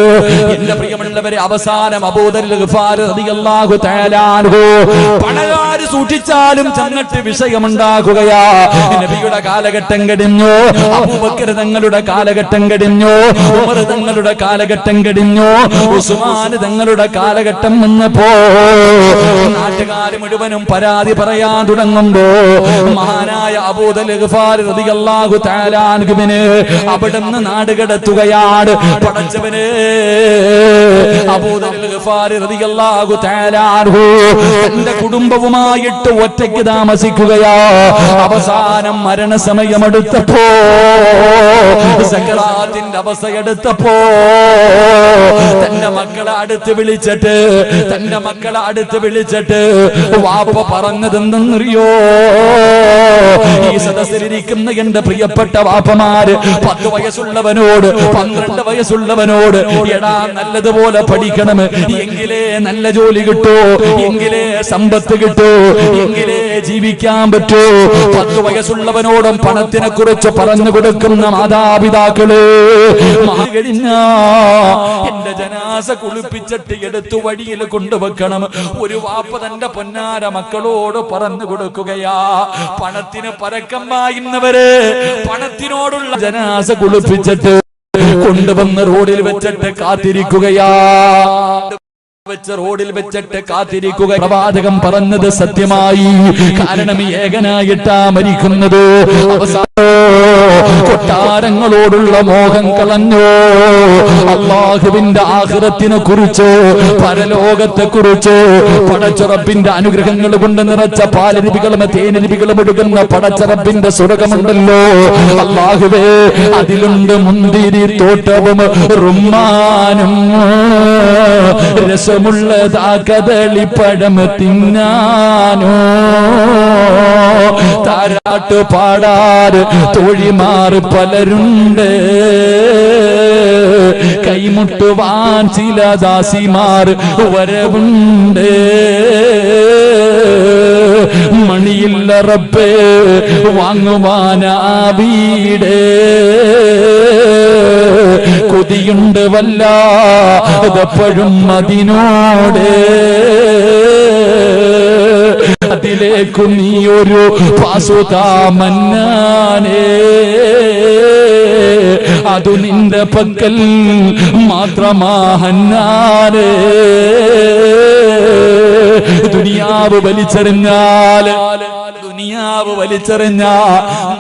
എന്റെ പ്രിയമുള്ളവരെ, അവസാനം അബൂദർ ഗഫാരി റളിയല്ലാഹു തആല അൻഹു പണകാര് സൂക്ഷിച്ചാലും ചെന്നിട്ട് വിഷയമുണ്ടാക്കുകയാ. നബിയുടെ കാലഘട്ടം കഴിഞ്ഞു, അബൂബക്കർ തങ്ങളുടെ കാലഘട്ടം കഴിഞ്ഞു, ഉമർ തങ്ങളുടെ കാലഘട്ടം കഴിഞ്ഞു, ഉസ്മാൻ തങ്ങളുടെ കാലഘട്ടം വന്നപ്പോ നാട്ടുകാർ മുഴുവനും പരാതി പറയാൻ തുടങ്ങുമ്പോ മഹാനായ അബൂദർ ഗഫാരി റളിയല്ലാഹു തആല അൻഹുവിനെ അവിടുന്ന് നാട് കടത്തുകയാണ്. പടച്ചവനെ, അബൂദർ ഗഫാരി റളിയല്ലാഹു തആല അൻഹു തന്റെ കുടുംബവുമായിട്ട് ഒറ്റയ്ക്ക് താമസിക്കുകയാ. അവസാനം മരണസമയമെടുത്തപ്പോ, സക്കറാത്തിന്റെ അവസ്ഥയെടുത്തപ്പോ തന്റെ മക്കളെ അടുത്ത് വിളിച്ചിട്ട് വാപ്പ പറഞ്ഞതെന്തെന്നറിയോ? ഈ സദസ്സിലിരിക്കുന്ന എന്റെ പ്രിയപ്പെട്ട വാപ്പമാര് 10 വയസ്സുള്ളവനോട് 12 വയസ്സുള്ളവനോട്, എടാ നല്ലതുപോലെ പഠിക്കണം, എങ്കിലേ നല്ല ജോലി കിട്ടൂ, എങ്കിലേ സമ്പത്ത് കിട്ടൂ, എങ്കിലേ ജീവിക്കാൻ പറ്റൂ. 10 വയസ്സുള്ളവനോടും പണത്തിനെ കുറിച്ച് പറഞ്ഞു കൊടുക്കുന്ന മാതാപിതാക്കള് കഴിഞ്ഞ എന്റെ ജനാസ കുളിപ്പിച്ചിട്ട് എടുത്തു വഴിയിൽ കൊണ്ടുവെക്കണം. ഒരു വാപ്പ തന്റെ പൊന്നാര മക്കളോട് പറഞ്ഞു കൊടുക്കുകയാ. പണത്തിന് പരക്കം പായുന്നവര് പണത്തിനോടുള്ള ജനാസ കുളിപ്പിച്ചിട്ട് കൊണ്ടുവന്ന് റോഡിൽ വെച്ചിട്ട് കാത്തിരിക്കുകയാ. റോഡിൽ വെച്ചിട്ട് കാത്തിരിക്കുക. പ്രവാചകൻ പറഞ്ഞത് സത്യമായി. കാരണം ഏകനായിട്ടാ മരിക്കുന്നത്. അവസാനം കൊട്ടാരങ്ങളോടുള്ള മോഹം കളഞ്ഞോ, അള്ളാഹുവിന്റെ ആഖിറത്തിനെ കുറിച്ചോ പരലോകത്തെ കുറിച്ചോ പടച്ചറബിന്റെ അനുഗ്രഹങ്ങൾ കൊണ്ട് നിറച്ച പാലരുവികളും തേനരുവികളും ഒടുക്കുന്ന പടച്ചറബിന്റെ സ്വർഗമുണ്ടല്ലോ അള്ളാഹുവേ, അതിലുണ്ട് മുന്തിരി തോട്ടവും റുമ്മാനും രസമുള്ളതാ കദളിപ്പഴം തിന്നാനോ താരാട്ട് പാടാറ് തോഴിമാർ പലരുണ്ട് കൈമുട്ടുവാൻ ചില ദാസിമാർ വരവുണ്ട് മണിയില്ല റബ്ബേ വാങ്ങുവാനാ വീട് കൊതിയുണ്ട് വല്ലാതെപ്പോഴും അതിനോട് അതിലേക്കു നീ ഒരു പാസുതാമന്നാനേ അതു നിന്റെ പക്കൽ മാത്രമാഹന്നാനേ ദുനിയാവ് വലിച്ചെറിഞ്ഞ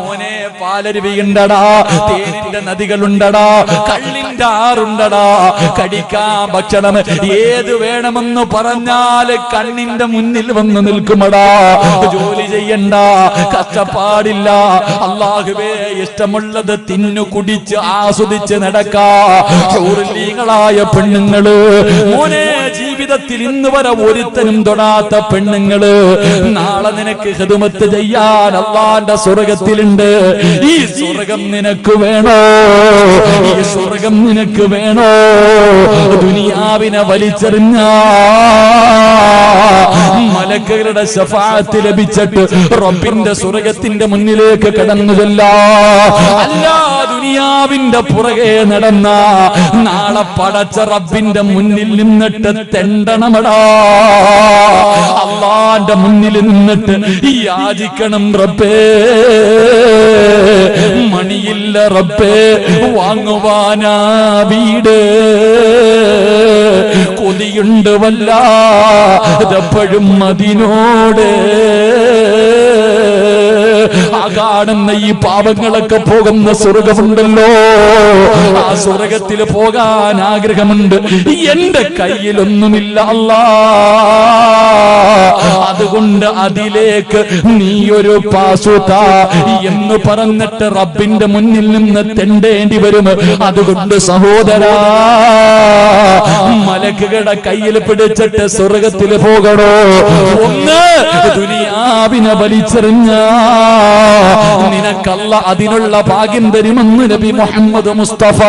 മോനെ പാലരുവിയുണ്ടടാ, തേനിന്റെ നദികളുണ്ടടാ, കള്ളിന്റെ ആറുണ്ടടാ, കടിക്കാൻ ഭക്ഷണം ഏത് വേണമെന്ന് പറഞ്ഞാൽ കണ്ണിന്റെ മുന്നിൽ വന്ന് നിൽക്കുമടാ. ജോലി ചെയ്യണ്ട, കഷ്ടപ്പാടില്ല, അല്ലാഹുവേ ഇഷ്ടമുള്ളത് തിന്നു കുടിച്ച് ആസ്വദിച്ച് നടക്കാ. ഊർലീങ്ങളായ പെണ്ണുങ്ങള് മോനെ, ജീവിതത്തിൽ ഇന്ന് വരെ ഒരുത്തനും തൊടാത്ത പെണ്ണുങ്ങള് നാളെ നിനക്ക് ഖിദ്മത്ത് ചെയ്യാൻ അല്ലാഹുവിന്റെ സ്വർഗ്ഗത്തിലുണ്ട്. ഈ സ്വർഗം നിനക്ക് വേണോ? ഈ സ്വർഗം നിനക്ക് വേണോ? ദുനിയാവിനെ വലിച്ചെറിഞ്ഞ മലക്കുകളുടെ ശഫാഅത്ത് ലഭിച്ചിട്ട് റബ്ബിന്റെ സ്വർഗത്തിന്റെ മുന്നിലേക്ക് കടന്നു ചെല്ലാ. അല്ല, ദുനിയാവിന്റെ പുറകെ നടന്ന നാളെ പടച്ച റബ്ബിന്റെ മുന്നിൽ നിന്നിട്ട് തെണ്ടണമടാ. അല്ലാഹുവിന്റെ മുന്നിൽ നിന്നിട്ട് യാചിക്കണം, റബ്ബേ മണിയില്ല റബ്ബേ വാങ്ങുവാനാ വീട് കൊതിയുണ്ട് വല്ലാതെപ്പോഴും അതിനോട്. ആ കാണുന്ന ഈ പാപങ്ങളൊക്കെ പോകുന്ന സ്വർഗമുണ്ടല്ലോ, ആ സ്വർഗത്തിൽ പോകാൻ ആഗ്രഹമുണ്ട്. എന്റെ കയ്യിലൊന്നുമില്ല അല്ലാ, അതുകൊണ്ട് അതിലേക്ക് നീ ഒരു പാസുതാ എന്ന് പറഞ്ഞിട്ട് റബ്ബിന്റെ മുന്നിൽ നിന്ന് തെണ്ടേണ്ടി വരും. അതുകൊണ്ട് സഹോദരാ, മലക്കുകളുടെ കയ്യിൽ പിടിച്ചിട്ട് സ്വർഗത്തിൽ പോകണോ? ഒന്ന് ദുനിയാവിനെ വലിച്ചെറിഞ്ഞ നിനക്കല്ല അതിനുള്ള ഭാഗ്യം തരുമെന്ന് നബി മുഹമ്മദ് മുസ്തഫ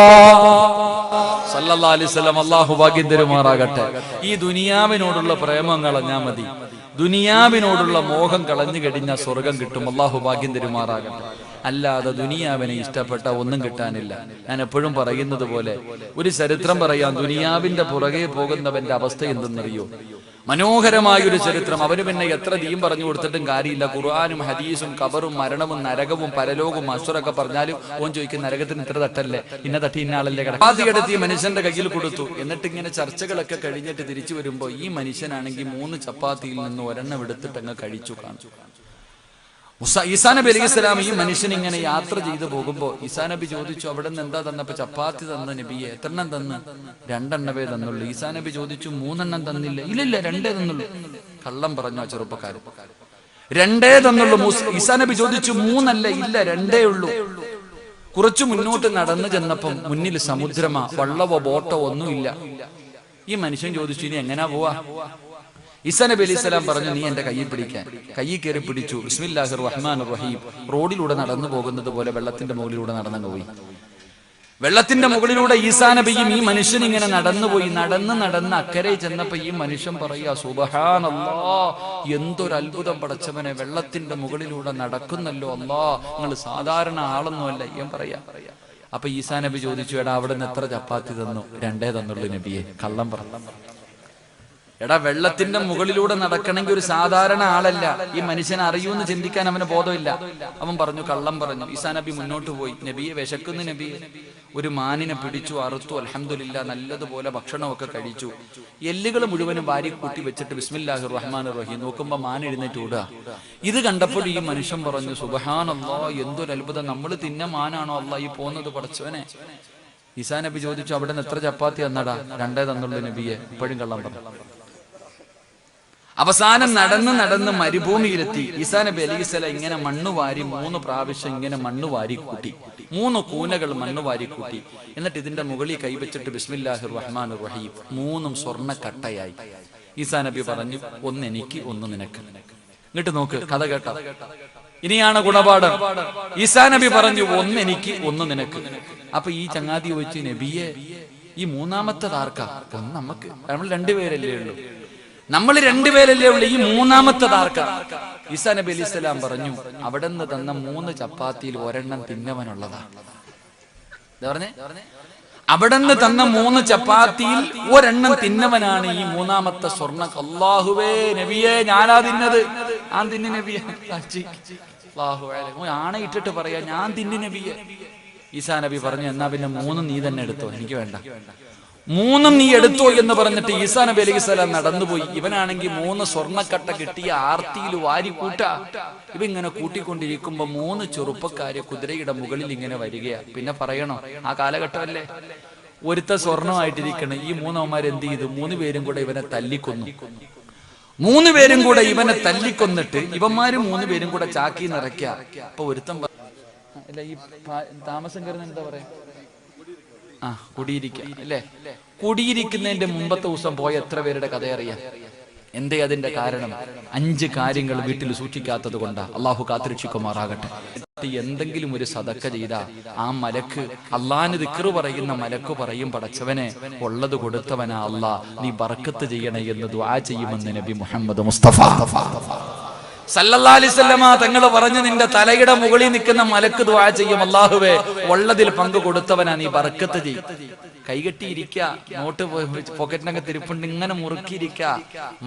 സല്ലല്ലാഹു അലൈഹി വസല്ലം. അല്ലാഹു ഭാഗ്യം തരുമാറാകട്ടെ. ഈ ദുനിയാവിനോടുള്ള പ്രേമം കളഞ്ഞാ മതി, ദുനിയാവിനോടുള്ള മോഹം കളഞ്ഞു കഴിഞ്ഞാൽ സ്വർഗം കിട്ടും. അല്ലാഹു ഭാഗ്യം തരുമാറാകട്ടെ. അല്ലാതെ ദുനിയാവിനെ ഇഷ്ടപ്പെട്ട ഒന്നും കിട്ടാനില്ല. ഞാൻ എപ്പോഴും പറയുന്നത് പോലെ ഒരു ചരിത്രം പറയാം. ദുനിയാവിന്റെ പുറകെ പോകുന്നവന്റെ അവസ്ഥ എന്തെന്നറിയോ? മനോഹരമായൊരു ചരിത്രം. അവന് പിന്നെ എത്ര ദീൻ പറഞ്ഞു കൊടുത്തിട്ടും കാര്യമില്ല. ഖുർആനും ഹദീസും ഖബറും മരണവും നരകവും പരലോകവും അസുറൊക്കെ പറഞ്ഞാലും ഓൻ ചോദിക്കും, നരകത്തിന് ഇത്ര തട്ടല്ലേ, ഇന്ന തട്ടി ഇന്ന ആളല്ലേ. ചപ്പാത്തി മനുഷ്യന്റെ കയ്യിൽ കൊടുത്തു. എന്നിട്ട് ഇങ്ങനെ ചർച്ചകളൊക്കെ കഴിഞ്ഞിട്ട് തിരിച്ചു വരുമ്പോ ഈ മനുഷ്യനാണെങ്കിൽ 3 ചപ്പാത്തിയിൽ നിന്ന് ഒരെണ്ണം എടുത്തിട്ട് അങ്ങ് കഴിച്ചു കാണിച്ചു. ഈസാ നബി അലൈഹിസ്സലാം ഈ മനുഷ്യൻ ഇങ്ങനെ യാത്ര ചെയ്തു പോകുമ്പോ ഈസാ നബി ചോദിച്ചു, അവിടെ നിന്ന് എന്താ തന്നപ്പോ? ചപ്പാത്തി തന്ന നബിയെ. എത്രണ്ണം തന്ന്? 2 എണ്ണവേ തന്നുള്ളൂ. ഈസാ നബി ചോദിച്ചു, 3 എണ്ണം തന്നില്ല? ഇല്ലില്ല, 2 തന്നുള്ളൂ. കള്ളം പറഞ്ഞു ആ ചെറുപ്പക്കാരൻ. 2 തന്നുള്ളൂ. ഈസാ നബി ചോദിച്ചു, 3 അല്ല? ഇല്ല, 2 ഉള്ളൂ. കുറച്ചു മുന്നോട്ട് നടന്നു ചെന്നപ്പം മുന്നിൽ സമുദ്രമാ, വള്ളവോ ബോട്ടോ ഒന്നുമില്ല. ഈ മനുഷ്യൻ ചോദിച്ചു, ഇനി എങ്ങനാ പോവാ? ഈസാ നബി അലൈഹി സ്വലാം പറഞ്ഞു, നീ എന്റെ കയ്യിൽ പിടിക്കാൻ. കയ്യിൽ കയറി പിടിച്ചു. ബിസ്മില്ലാഹിർ റഹ്മാനിർ റഹീം. റോഡിലൂടെ നടന്നു പോകുന്നത് പോലെ വെള്ളത്തിന്റെ മുകളിലൂടെ നടന്നു പോയി. വെള്ളത്തിന്റെ മുകളിലൂടെ ഈസാ നബിയും ഈ മനുഷ്യൻ ഇങ്ങനെ നടന്നുപോയി. നടന്ന് അക്കരെ ചെന്നപ്പോ ഈ മനുഷ്യൻ പറയാ, സുബ്ഹാനല്ലാഹ്, എന്തൊരു അത്ഭുതം പടച്ചവനെ, വെള്ളത്തിന്റെ മുകളിലൂടെ നടക്കുന്നല്ലോ അല്ലാ, നിങ്ങൾ സാധാരണ ആളൊന്നുമല്ല ഞാൻ പറയാ. അപ്പൊ ഈസാ നബി ചോദിച്ചു, എടാ അവിടെ നിന്ന് എത്ര ചപ്പാത്തി തന്നു? 2 തന്നുള്ളൂ നബിയെ. കള്ളം പറഞ്ഞു. എടാ, വെള്ളത്തിന്റെ മുകളിലൂടെ നടക്കണമെങ്കിൽ ഒരു സാധാരണ ആളല്ല, ഈ മനുഷ്യനെ അറിയൂന്ന് ചിന്തിക്കാൻ അവന് ബോധമില്ല. അവൻ പറഞ്ഞു, കള്ളം പറഞ്ഞു. ഈസാ നബി മുന്നോട്ട് പോയി. നബിയെ, വിശക്കുന്നു നബിയെ. ഒരു മാനിനെ പിടിച്ചു, അറുത്തു. അൽഹംദുലില്ലാ, നല്ലതുപോലെ ഭക്ഷണമൊക്കെ കഴിച്ചു. എല്ലുകൾ മുഴുവനും വാരി കൂട്ടി വെച്ചിട്ട് ബിസ്മില്ലാഹിർ റഹ്മാനിർ റഹീം. നോക്കുമ്പോ മാൻ എഴുന്നേറ്റ് ഓടുക. ഇത് കണ്ടപ്പോൾ ഈ മനുഷ്യൻ പറഞ്ഞു, സുബ്ഹാനല്ലാഹ്, എന്തൊരു അത്ഭുതം, നമ്മൾ തിന്ന മാനാണോ അല്ലാ ഈ പോകുന്നത് പടച്ചവനെ? ഈസാ നബി ചോദിച്ചു, അവിടെ നിന്ന് എത്ര ചപ്പാത്തി തന്നടാ? 2 തന്നുള്ളൂ നബിയെ. ഇപ്പോഴും കള്ളം പറഞ്ഞു. അവസാനം നടന്ന് മരുഭൂമിയിലെത്തി. ഈസാ നബി അലൈഹിസ്സലാം ഇങ്ങനെ മണ്ണ് വാരി 3 പ്രാവശ്യം ഇങ്ങനെ മണ്ണ് വാരി കൂട്ടി, 3 കൂനകൾ മണ്ണ് വാരി കൂട്ടി. എന്നിട്ട് ഇതിന്റെ മുകളിൽ കൈവച്ചിട്ട് ബിസ്മില്ലാഹിർ റഹ്മാനിർ റഹീം 3 സ്വർണ്ണ കട്ടയായി. ഈസാ നബി പറഞ്ഞു, 1 എനിക്ക് 1 നിനക്ക്. ഇങ്ങോട്ട് നോക്ക്, കഥ കേട്ട. ഇനിയാണ് ഗുണപാഠം. ഈസാ നബി പറഞ്ഞു, 1 എനിക്ക് 1 നിനക്ക്. അപ്പൊ ഈ ചങ്ങാതി ചോദിച്ചു, നബിയെ ഈ 3ാമത്തത് ആർക്കാ? 1 നമുക്ക്, നമ്മൾ 2 പേരല്ലേ ഉള്ളൂ. നമ്മൾ 2 പേരല്ലേ ഉള്ളൂ, ഈ 3ാമത്തത് ആർക്കാ? ഈസാ നബി അലൈഹിസ്സലാം പറഞ്ഞു, അവിടെ നിന്ന് തന്ന 3 ചപ്പാത്തിയിൽ 1 തിന്നവനുള്ളതാ. എന്താ പറഞ്ഞേ? അവിടെ നിന്ന് തന്ന 3 ചപ്പാത്തിയിൽ 1 തിന്നവനാണ് ഈ 3ാമത്തെ സ്വർണ്ണ. അല്ലാഹുവേ നബിയെ, ഞാനാ തിന്നത്. ഞാൻ തിന്നു നബിയെ. ആണയിട്ടിട്ട് പറയാ, ഞാൻ തിന്നു നബിയെ. ഈസാ നബി പറഞ്ഞു, എന്നാ പിന്നെ 3 നീ തന്നെ എടുത്തോ, എനിക്ക് വേണ്ട. 3 നീ എടുത്തോ എന്ന് പറഞ്ഞിട്ട് ഈസാ നബി അലൈഹിസ്സലാം നടന്നുപോയി. ഇവനാണെങ്കിൽ 3 സ്വർണ്ണക്കട്ട കിട്ടിയ ആർത്തിയിൽ വാരി കൂട്ടാ. ഇവ ഇങ്ങനെ കൂട്ടിക്കൊണ്ടിരിക്കുമ്പോ 3 ചെറുപ്പക്കാര് കുതിരയുടെ മുകളിൽ ഇങ്ങനെ വരികയാ. പിന്നെ പറയണോ, ആ കാലഘട്ടമല്ലേ. ഒരുത്ത സ്വർണമായിട്ടിരിക്കണം. ഈ 3 അവന്മാർ എന്ത് ചെയ്തു? 3 പേരും കൂടെ ഇവനെ തല്ലിക്കൊന്നു. 3 പേരും കൂടെ ഇവനെ തല്ലിക്കൊന്നിട്ട് ഇവന്മാര് 3 പേരും കൂടെ ചാക്കി നിറയ്ക്കുക. അപ്പൊ ഒരുത്തം അല്ല, ഈ താമസം കയറുന്ന എന്താ പറയാ, കുടിയിരിക്കുക അല്ലേ? കുടിയിരിക്കുന്നതിന്റെ മുമ്പത്തെ ദിവസം പോയ എത്ര പേരുടെ കഥ അറിയാം? എന്തേ അതിന്റെ കാരണം? 5 കാര്യങ്ങൾ വീട്ടിൽ സൂക്ഷിക്കാത്തത് കൊണ്ടാ. അള്ളാഹു കാത്തുരക്ഷിക്കുമാറാകട്ടെ. എന്തെങ്കിലും ഒരു സദക്ക ചെയ്താ ആ മലക്ക്, അള്ളാഹിന് ദിക്റ് പറയുന്ന മലക്ക് പറയും, പടച്ചവനെ ഉള്ളത് കൊടുത്തവനാ അള്ളാ, നീ ബർക്കത്ത് ചെയ്യണേ എന്ന് ദുആ ചെയ്യുമെന്ന് നബി മുഹമ്മദ് മുസ്തഫ സല്ലല്ലാഹു അലൈഹി വസല്ലമ തങ്ങൾ പറഞ്ഞു, നിന്റെ തലയുടെ മുകളിൽ നിൽക്കുന്ന മലക്ക് ദുആ ചെയ്യും, അല്ലാഹുവേ ഉള്ളതിൽ പങ്ക് കൊടുത്തവനാ, നീ ബർക്കത്ത് ചെയ്യും. കൈകെട്ടിയിരിക്കുക, നോട്ട് പോക്കറ്റിനൊക്കെ തിരുപ്പുണ്ട്, ഇങ്ങനെ മുറുക്കിയിരിക്ക.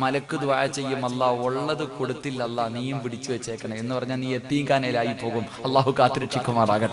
മലക്ക് ദുആ ചെയ്യും, അല്ലാഹ് ഉള്ളത് കൊടുത്തില്ല, അല്ലാഹ് നീയും പിടിച്ചു വെച്ചേക്കണേ എന്ന് പറഞ്ഞാൽ നീ യതീംഖാനയിലായി പോകും. അല്ലാഹു കാത്തുരക്ഷിക്കുമാറാകട്ടെ.